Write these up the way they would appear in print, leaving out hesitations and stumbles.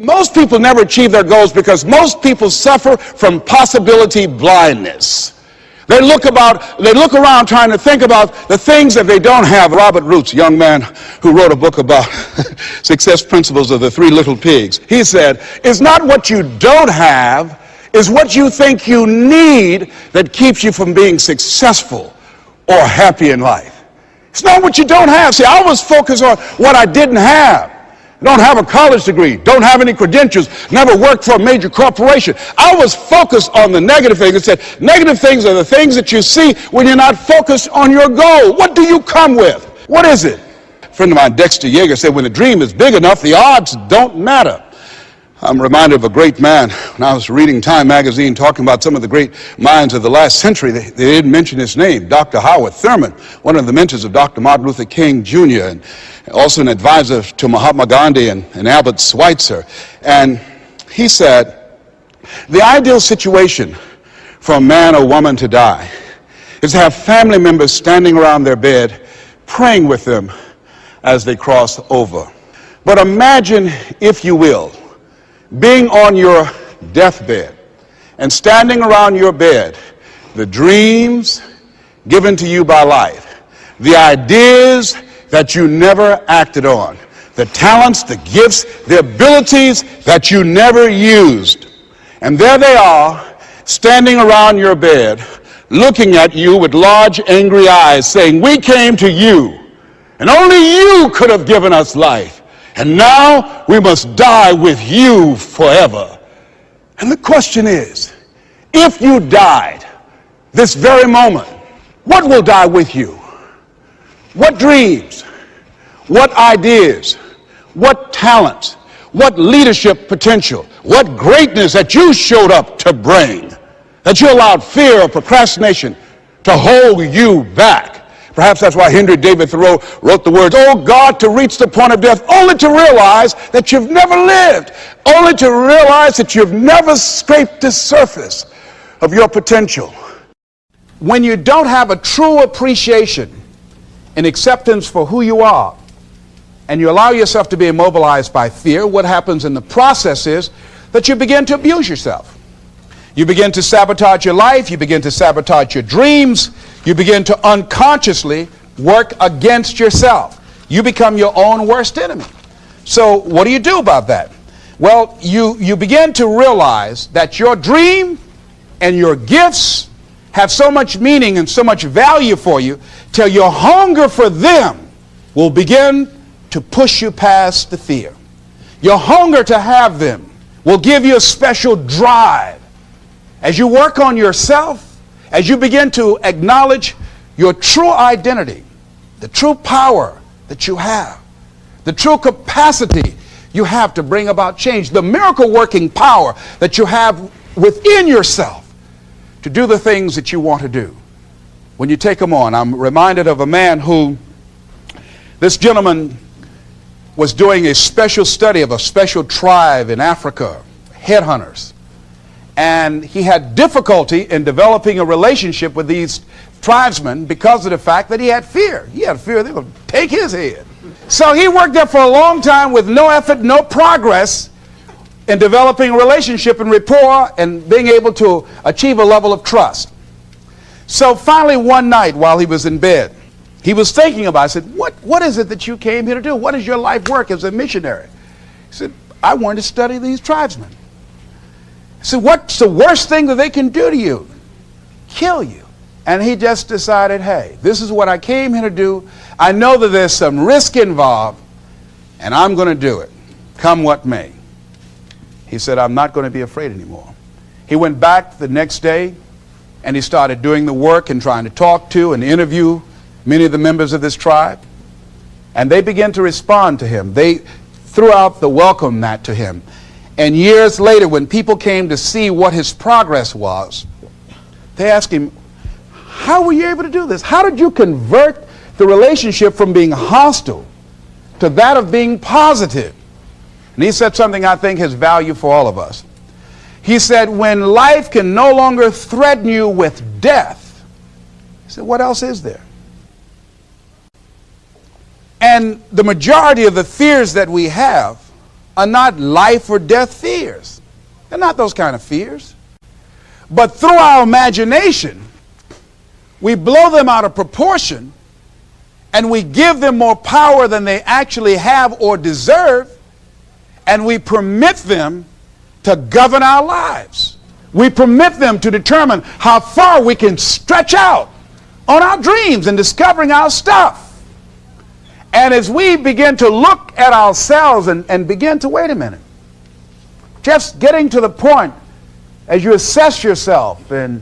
Most people never achieve their goals because most people suffer from possibility blindness. They look around trying to think about the things that they don't have. Robert Roots, a young man who wrote a book about success principles of the Three Little Pigs, he said, it's not what you don't have, it's what you think you need that keeps you from being successful or happy in life. It's not what you don't have. See, I was focused on what I didn't have. Don't have a college degree, don't have any credentials, never worked for a major corporation. I was focused on the negative things. It said negative things are the things that you see when you're not focused on your goal. What do you come with? What is it? A friend of mine, Dexter Yeager, said when the dream is big enough, the odds don't matter. I'm reminded of a great man when I was reading Time magazine talking about some of the great minds of the last century. They didn't mention his name, Dr. Howard Thurman, one of the mentors of Dr. Martin Luther King Jr., and also an advisor to Mahatma Gandhi and Albert Schweitzer. And he said, the ideal situation for a man or woman to die is to have family members standing around their bed praying with them as they cross over. But imagine, if you will, being on your deathbed and standing around your bed, the dreams given to you by life, the ideas that you never acted on, the talents, the gifts, the abilities that you never used. And there they are, standing around your bed, looking at you with large, angry eyes, saying, we came to you, and only you could have given us life. And now we must die with you forever. And the question is, if you died this very moment, what will die with you? What dreams? What ideas? What talents? What leadership potential? What greatness that you showed up to bring? That you allowed fear or procrastination to hold you back? Perhaps that's why Henry David Thoreau wrote the words, oh God, to reach the point of death, only to realize that you've never lived, only to realize that you've never scraped the surface of your potential. When you don't have a true appreciation and acceptance for who you are, and you allow yourself to be immobilized by fear, what happens in the process is that you begin to abuse yourself. You begin to sabotage your life, you begin to sabotage your dreams, you begin to unconsciously work against yourself. You become your own worst enemy. So what do you do about that? Well, you begin to realize that your dream and your gifts have so much meaning and so much value for you till your hunger for them will begin to push you past the fear. Your hunger to have them will give you a special drive. As you work on yourself, as you begin to acknowledge your true identity, the true power that you have, the true capacity you have to bring about change, the miracle working power that you have within yourself to do the things that you want to do. When you take them on, I'm reminded of a man who, this gentleman was doing a special study of a special tribe in Africa, headhunters. And he had difficulty in developing a relationship with these tribesmen because of the fact that he had fear. He had fear they were going to take his head. So he worked there for a long time with no effort, no progress in developing a relationship and rapport and being able to achieve a level of trust. So finally one night while he was in bed, he was thinking about it. I said, what is it that you came here to do? What is your life work as a missionary? He said, I wanted to study these tribesmen. So what's the worst thing that they can do to you? Kill you. And he just decided, hey, this is what I came here to do. I know that there's some risk involved, and I'm going to do it, come what may. He said, I'm not going to be afraid anymore. He went back the next day, and he started doing the work and trying to talk to and interview many of the members of this tribe. And they began to respond to him. They threw out the welcome mat to him. And years later, when people came to see what his progress was, they asked him, how were you able to do this? How did you convert the relationship from being hostile to that of being positive? And he said something I think has value for all of us. He said, when life can no longer threaten you with death, he said, what else is there? And the majority of the fears that we have are not life or death fears. They're not those kind of fears. But through our imagination, we blow them out of proportion and we give them more power than they actually have or deserve, and we permit them to govern our lives. We permit them to determine how far we can stretch out on our dreams and discovering our stuff. And as we begin to look at ourselves and begin to, wait a minute, just getting to the point as you assess yourself and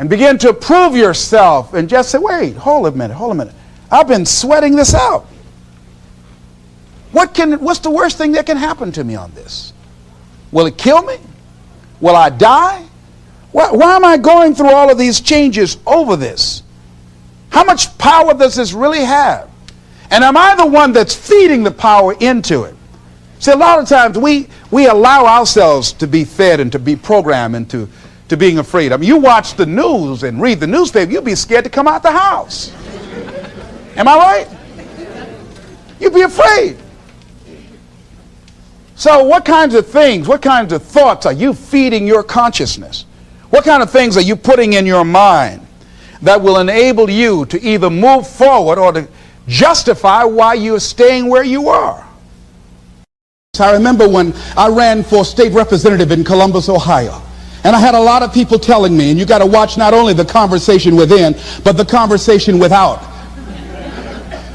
begin to prove yourself and just say, wait, hold a minute. I've been sweating this out. What's the worst thing that can happen to me on this? Will it kill me? Will I die? Why am I going through all of these changes over this? How much power does this really have? And am I the one that's feeding the power into it? See, a lot of times we allow ourselves to be fed and to be programmed into being afraid. I mean, you watch the news and read the newspaper, you'll be scared to come out the house. Am I right? You'd be afraid. So what kinds of things, what kinds of thoughts are you feeding your consciousness? What kind of things are you putting in your mind that will enable you to either move forward or to justify why you're staying where you are? I remember when I ran for state representative in Columbus, Ohio. And I had a lot of people telling me, and you got to watch not only the conversation within, but the conversation without.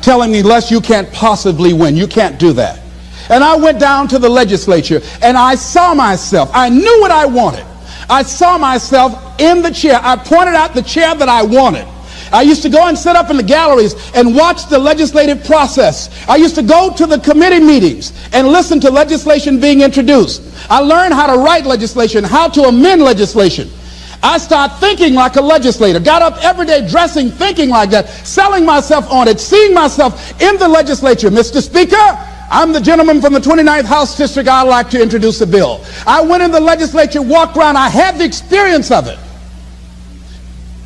Telling me, Les, you can't possibly win. You can't do that. And I went down to the legislature, and I saw myself. I knew what I wanted. I saw myself in the chair. I pointed out the chair that I wanted. I used to go and sit up in the galleries and watch the legislative process. I used to go to the committee meetings and listen to legislation being introduced. I learned how to write legislation, how to amend legislation. I started thinking like a legislator, got up every day dressing, thinking like that, selling myself on it, seeing myself in the legislature. Mr. Speaker, I'm the gentleman from the 29th House District. I'd like to introduce a bill. I went in the legislature, walked around. I had the experience of it.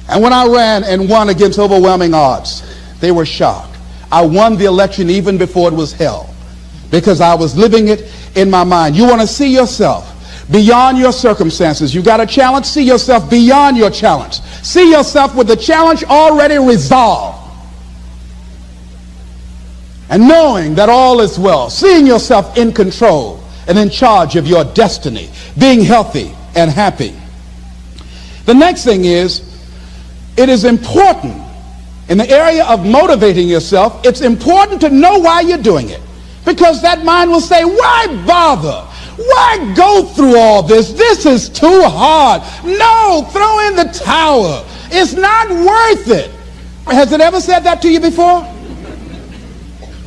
And when I ran and won against overwhelming odds, they were shocked. I won the election even before it was held because I was living it in my mind. You want to see yourself beyond your circumstances. You got a challenge, see yourself beyond your challenge. See yourself with the challenge already resolved. And knowing that all is well, seeing yourself in control and in charge of your destiny, being healthy and happy. The next thing is, it is important in the area of motivating yourself, it's important to know why you're doing it. Because that mind will say, why bother? Why go through all this? This is too hard. No, throw in the towel. It's not worth it. Has it ever said that to you before?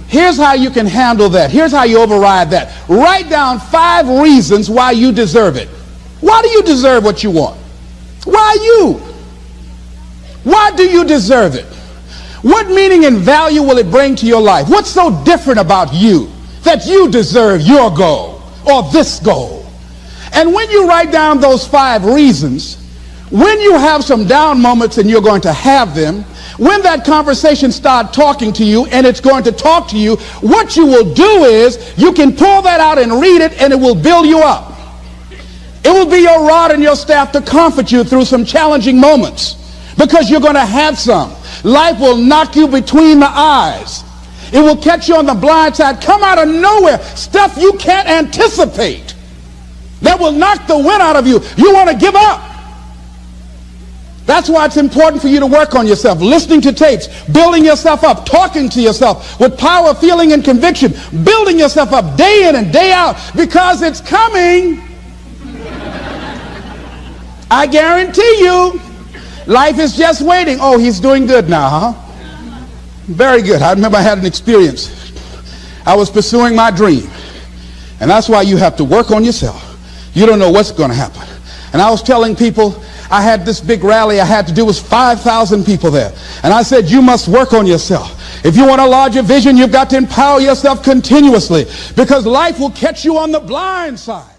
Here's how you can handle that. Here's how you override that. Write down 5 reasons why you deserve it. Why do you deserve what you want? Why you? Why do you deserve it? What meaning and value will it bring to your life? What's so different about you that you deserve your goal or this goal? And when you write down those 5 reasons, when you have some down moments, and you're going to have them, when that conversation starts talking to you and it's going to talk to you, what you will do is you can pull that out and read it, and it will build you up. It will be your rod and your staff to comfort you through some challenging moments. Because you're going to have some. Life will knock you between the eyes. It will catch you on the blind side, come out of nowhere, stuff you can't anticipate. That will knock the wind out of you. You want to give up. That's why it's important for you to work on yourself, listening to tapes, building yourself up, talking to yourself with power, feeling, and conviction, building yourself up day in and day out, because it's coming. I guarantee you. Life is just waiting. Oh, he's doing good now, huh? Very good. I remember I had an experience. I was pursuing my dream. And that's why you have to work on yourself. You don't know what's going to happen. And I was telling people, I had this big rally I had to do. It was 5,000 people there. And I said, you must work on yourself. If you want a larger vision, you've got to empower yourself continuously, because life will catch you on the blind side.